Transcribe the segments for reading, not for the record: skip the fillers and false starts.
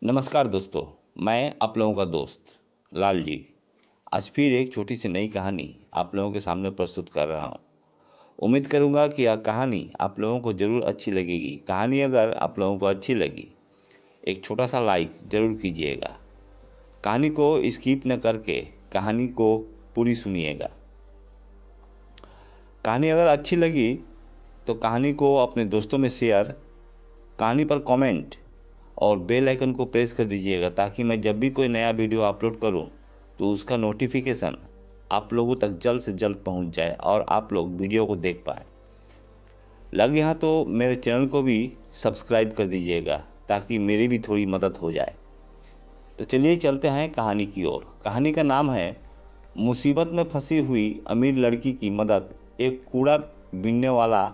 नमस्कार दोस्तों। मैं आप लोगों का दोस्त लाल जी आज फिर एक छोटी सी नई कहानी आप लोगों के सामने प्रस्तुत कर रहा हूँ। उम्मीद करूँगा कि यह कहानी आप लोगों को ज़रूर अच्छी लगेगी। कहानी अगर आप लोगों को अच्छी लगी एक छोटा सा लाइक ज़रूर कीजिएगा। कहानी को स्किप न करके कहानी को पूरी सुनिएगा। कहानी अगर अच्छी लगी तो कहानी को अपने दोस्तों में शेयर, कहानी पर कमेंट और बेल आइकन को प्रेस कर दीजिएगा ताकि मैं जब भी कोई नया वीडियो अपलोड करूं तो उसका नोटिफिकेशन आप लोगों तक जल्द से जल्द पहुंच जाए और आप लोग वीडियो को देख पाएँ। लगे यहाँ तो मेरे चैनल को भी सब्सक्राइब कर दीजिएगा ताकि मेरी भी थोड़ी मदद हो जाए। तो चलिए चलते हैं कहानी की ओर। कहानी का नाम है मुसीबत में फंसी हुई अमीर लड़की की मदद एक कूड़ा बीनने वाला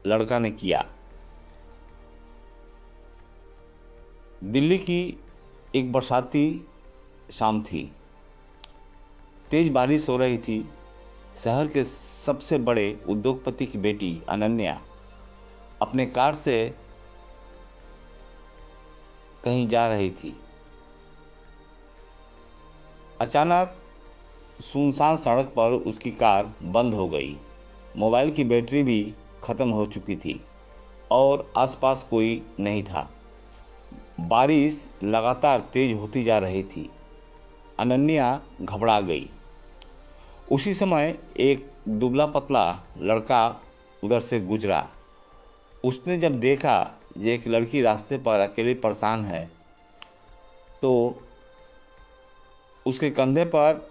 लड़का ने किया। दिल्ली की एक बरसाती शाम थी। तेज बारिश हो रही थी। शहर के सबसे बड़े उद्योगपति की बेटी अनन्या अपने कार से कहीं जा रही थी। अचानक सुनसान सड़क पर उसकी कार बंद हो गई। मोबाइल की बैटरी भी खत्म हो चुकी थी और आसपास कोई नहीं था। बारिश लगातार तेज होती जा रही थी। अनन्या घबरा गई। उसी समय एक दुबला पतला लड़का उधर से गुजरा। उसने जब देखा ये एक लड़की रास्ते पर अकेली परेशान है तो उसके कंधे पर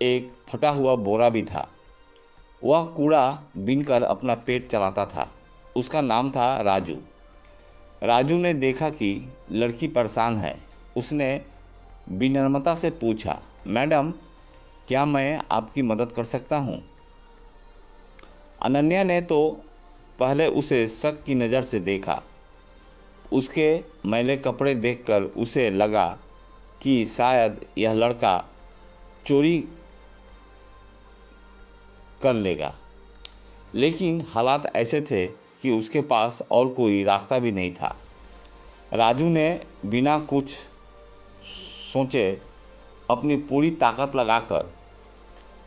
एक फटा हुआ बोरा भी था। वह कूड़ा बीनकर अपना पेट चलाता था। उसका नाम था राजू। राजू ने देखा कि लड़की परेशान है। उसने विनम्रता से पूछा, मैडम, क्या मैं आपकी मदद कर सकता हूँ? अनन्या ने तो पहले उसे शक की नज़र से देखा। उसके मैले कपड़े देखकर उसे लगा कि शायद यह लड़का चोरी कर लेगा, लेकिन हालात ऐसे थे कि उसके पास और कोई रास्ता भी नहीं था। राजू ने बिना कुछ सोचे अपनी पूरी ताकत लगाकर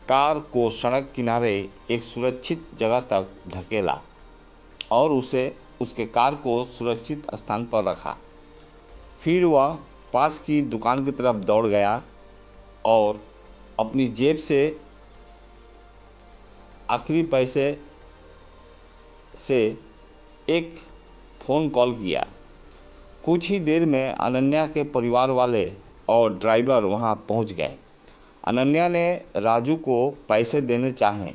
कार को सड़क किनारे एक सुरक्षित जगह तक धकेला और उसके कार को सुरक्षित स्थान पर रखा। फिर वह पास की दुकान की तरफ दौड़ गया और अपनी जेब से आखिरी पैसे से एक फ़ोन कॉल किया। कुछ ही देर में अनन्या के परिवार वाले और ड्राइवर वहां पहुंच गए। अनन्या ने राजू को पैसे देने चाहे,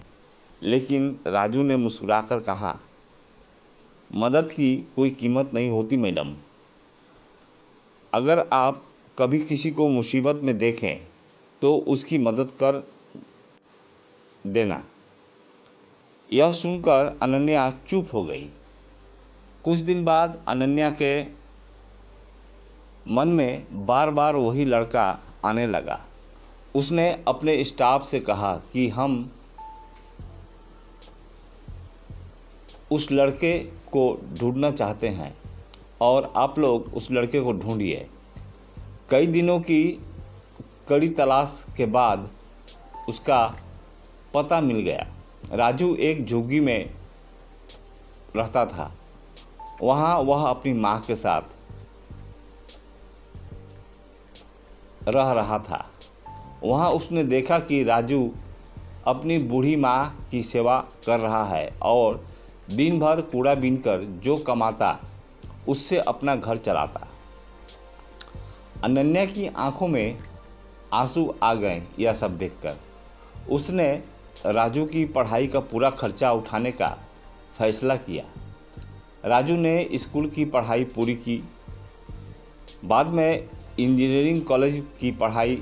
लेकिन राजू ने मुस्कुराकर कहा, मदद की कोई कीमत नहीं होती मैडम। अगर आप कभी किसी को मुसीबत में देखें तो उसकी मदद कर देना। यह सुनकर अनन्या चुप हो गई। कुछ दिन बाद अनन्या के मन में बार बार वही लड़का आने लगा। उसने अपने स्टाफ से कहा कि हम उस लड़के को ढूंढना चाहते हैं और आप लोग उस लड़के को ढूंढिए। कई दिनों की कड़ी तलाश के बाद उसका पता मिल गया। राजू एक झुग्गी में रहता था। वहाँ वह अपनी माँ के साथ रह रहा था। वहाँ उसने देखा कि राजू अपनी बूढ़ी माँ की सेवा कर रहा है और दिन भर कूड़ा बीनकर जो कमाता उससे अपना घर चलाता। अनन्या की आंखों में आंसू आ गए यह सब देखकर। उसने राजू की पढ़ाई का पूरा खर्चा उठाने का फैसला किया। राजू ने स्कूल की पढ़ाई पूरी की। बाद में इंजीनियरिंग कॉलेज की पढ़ाई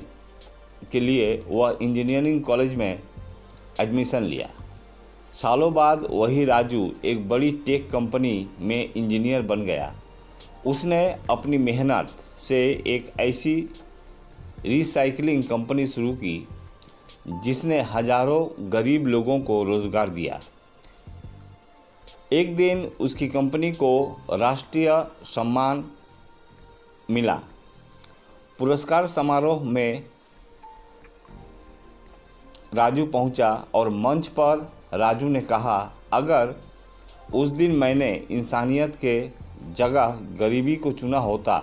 के लिए वह इंजीनियरिंग कॉलेज में एडमिशन लिया। सालों बाद वही राजू एक बड़ी टेक कंपनी में इंजीनियर बन गया। उसने अपनी मेहनत से एक ऐसी रिसाइकलिंग कंपनी शुरू की जिसने हजारों गरीब लोगों को रोजगार दिया। एक दिन उसकी कंपनी को राष्ट्रीय सम्मान मिला। पुरस्कार समारोह में राजू पहुंचा और मंच पर राजू ने कहा, अगर उस दिन मैंने इंसानियत के जगह गरीबी को चुना होता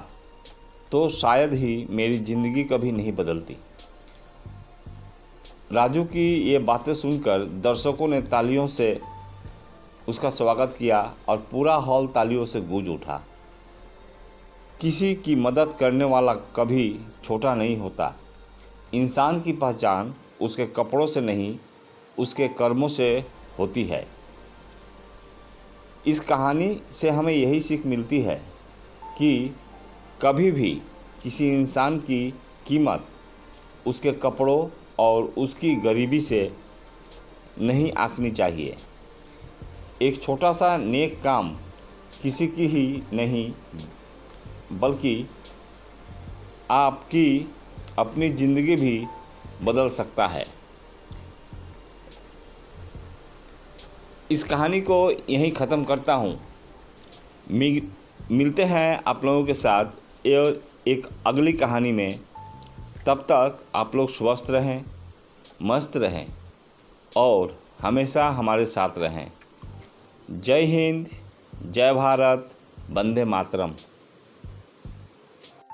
तो शायद ही मेरी ज़िंदगी कभी नहीं बदलती। राजू की ये बातें सुनकर दर्शकों ने तालियों से उसका स्वागत किया और पूरा हॉल तालियों से गूंज उठा। किसी की मदद करने वाला कभी छोटा नहीं होता। इंसान की पहचान उसके कपड़ों से नहीं, उसके कर्मों से होती है। इस कहानी से हमें यही सीख मिलती है कि कभी भी किसी इंसान की कीमत उसके कपड़ों और उसकी गरीबी से नहीं आंकनी चाहिए। एक छोटा सा नेक काम किसी की ही नहीं बल्कि आपकी अपनी ज़िंदगी भी बदल सकता है। इस कहानी को यहीं ख़त्म करता हूँ। मिलते हैं आप लोगों के साथ एक अगली कहानी में। तब तक आप लोग स्वस्थ रहें, मस्त रहें और हमेशा हमारे साथ रहें। जय हिंद, जय भारत, वंदे मातरम।